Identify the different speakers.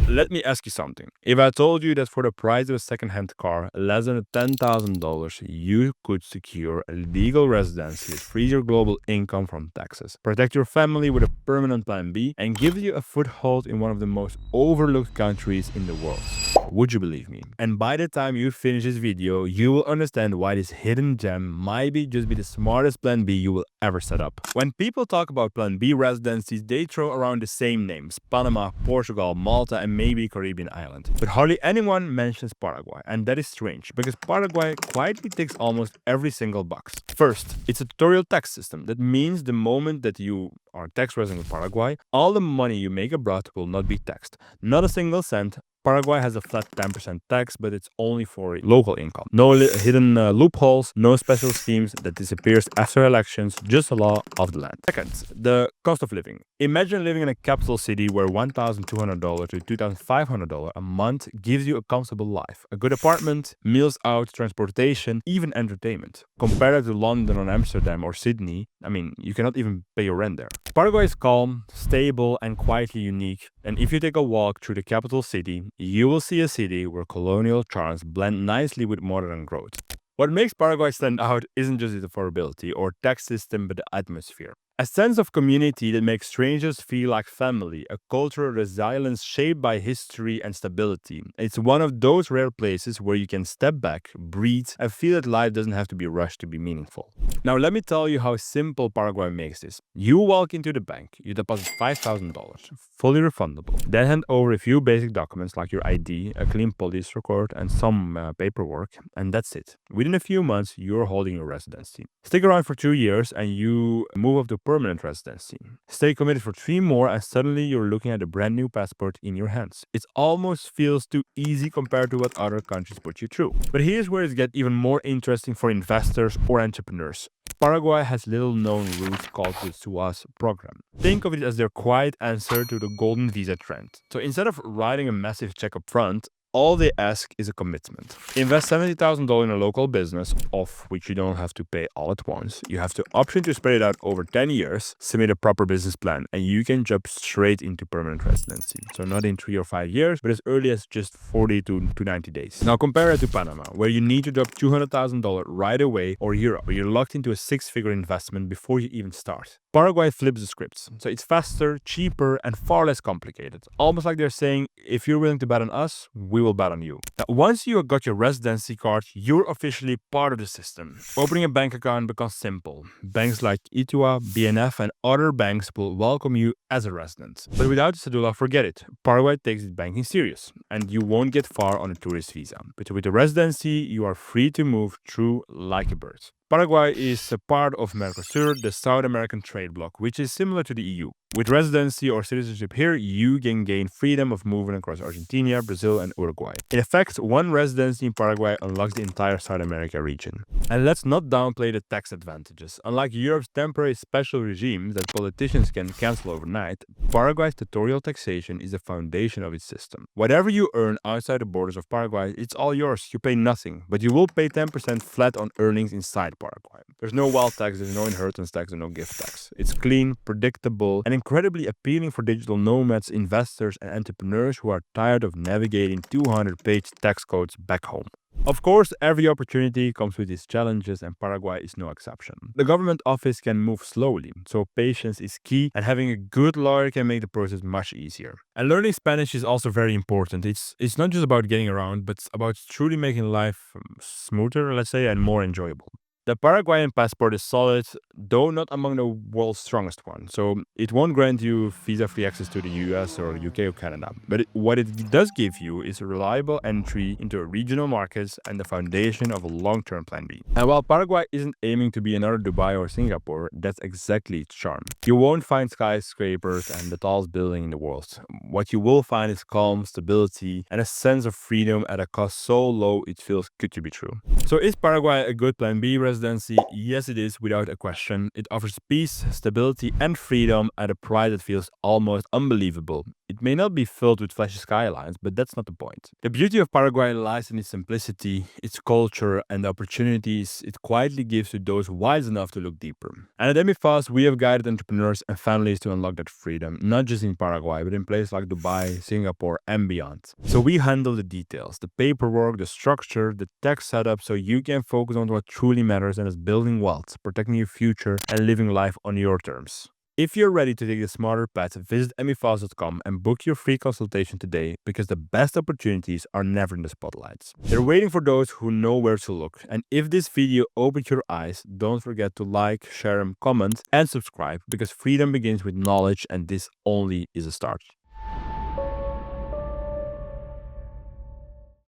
Speaker 1: let me ask you something. If I told you that for the price of a second-hand car, less than $10,000, you could secure a legal residency that frees your global income from taxes, protect your family with a permanent plan B, and give you a foothold in one of the most overlooked countries in the world, would you believe me? And by the time you finish this video, you will understand why this hidden gem might be the smartest plan B you will ever set up. When people talk about plan B residencies, they throw around the same names: Panama, Portugal, Malta, and maybe Caribbean island. But hardly anyone mentions Paraguay, and that is strange because Paraguay quietly ticks almost every single box. First, it's a territorial tax system. That means the moment that you are a tax resident of Paraguay, all the money you make abroad will not be taxed. Not a single cent. Paraguay has a flat 10% tax, but it's only for local income. No hidden loopholes, no special schemes that disappears after elections, just a law of the land. Second, the cost of living. Imagine living in a capital city where $1,200 to $2,500 a month gives you a comfortable life. A good apartment, meals out, transportation, even entertainment. Compare that to London or Amsterdam or Sydney, I mean, you cannot even pay your rent there. Paraguay is calm, stable, and quietly unique. And if you take a walk through the capital city, you will see a city where colonial charms blend nicely with modern growth. What makes Paraguay stand out isn't just its affordability or tax system, but the atmosphere. A sense of community that makes strangers feel like family, a cultural resilience shaped by history and stability. It's one of those rare places where you can step back, breathe, and feel that life doesn't have to be rushed to be meaningful. Now let me tell you how simple Paraguay makes this. You walk into the bank, you deposit $5,000, fully refundable, then hand over a few basic documents like your ID, a clean police record, and some paperwork, and that's it. Within a few months, you're holding your residency. Stick around for 2 years and you move up to permanent residency. Stay committed for 3 more and suddenly you're looking at a brand new passport in your hands. It almost feels too easy compared to what other countries put you through. But here's where it gets even more interesting for investors or entrepreneurs. Paraguay has little known routes called the SUAS program. Think of it as their quiet answer to the golden visa trend. So instead of writing a massive check up front, all they ask is a commitment. Invest $70,000 in a local business, of which you don't have to pay all at once. You have the option to spread it out over 10 years, submit a proper business plan, and you can jump straight into permanent residency. So not in 3 or 5 years, but as early as just 40 to 90 days. Now compare it to Panama, where you need to drop $200,000 right away, or Europe, where you're locked into a 6-figure investment before you even start. Paraguay flips the scripts. So it's faster, cheaper, and far less complicated. Almost like they're saying, if you're willing to bet on us, we will bet on you. Now, once you got your residency card, you're officially part of the system. Opening a bank account becomes simple. Banks like ITUA, BNF, and other banks will welcome you as a resident. But without the cedula, forget it. Paraguay takes its banking serious, and you won't get far on a tourist visa. But with the residency, you are free to move through like a bird. Paraguay is a part of MERCOSUR, the South American trade bloc, which is similar to the EU. With residency or citizenship here, you can gain freedom of moving across Argentina, Brazil, and Uruguay. In effect, one residency in Paraguay unlocks the entire South America region. And let's not downplay the tax advantages. Unlike Europe's temporary special regimes that politicians can cancel overnight, Paraguay's territorial taxation is the foundation of its system. Whatever you earn outside the borders of Paraguay, it's all yours. You pay nothing, but you will pay 10% flat on earnings inside Paraguay. There's no wealth tax, there's no inheritance tax, and no gift tax. It's clean, predictable, and incredibly appealing for digital nomads, investors, and entrepreneurs who are tired of navigating 200-page tax codes back home. Of course, every opportunity comes with its challenges, and Paraguay is no exception. The government office can move slowly, so patience is key, and having a good lawyer can make the process much easier. And learning Spanish is also very important. It's not just about getting around, but about truly making life smoother, let's say, and more enjoyable. The Paraguayan passport is solid, though not among the world's strongest ones, so it won't grant you visa-free access to the US or UK or Canada. But what it does give you is a reliable entry into regional markets and the foundation of a long-term plan B. And while Paraguay isn't aiming to be another Dubai or Singapore, that's exactly its charm. You won't find skyscrapers and the tallest building in the world. What you will find is calm, stability, and a sense of freedom at a cost so low it feels good to be true. So is Paraguay a good plan B residency? Yes, it is, without a question. It offers peace, stability, and freedom at a price that feels almost unbelievable. It may not be filled with flashy skylines, but that's not the point. The beauty of Paraguay lies in its simplicity, its culture, and the opportunities it quietly gives to those wise enough to look deeper. And at Emifast, we have guided entrepreneurs and families to unlock that freedom, not just in Paraguay, but in places like Dubai, Singapore, and beyond. So we handle the details, the paperwork, the structure, the tech setup, so you can focus on what truly matters, and is building wealth, protecting your future, and living life on your terms. If you're ready to take the smarter path, visit emifast.com and book your free consultation today, because the best opportunities are never in the spotlights. They're waiting for those who know where to look. And if this video opened your eyes, don't forget to like, share, and comment, and subscribe, because freedom begins with knowledge, and this only is a start.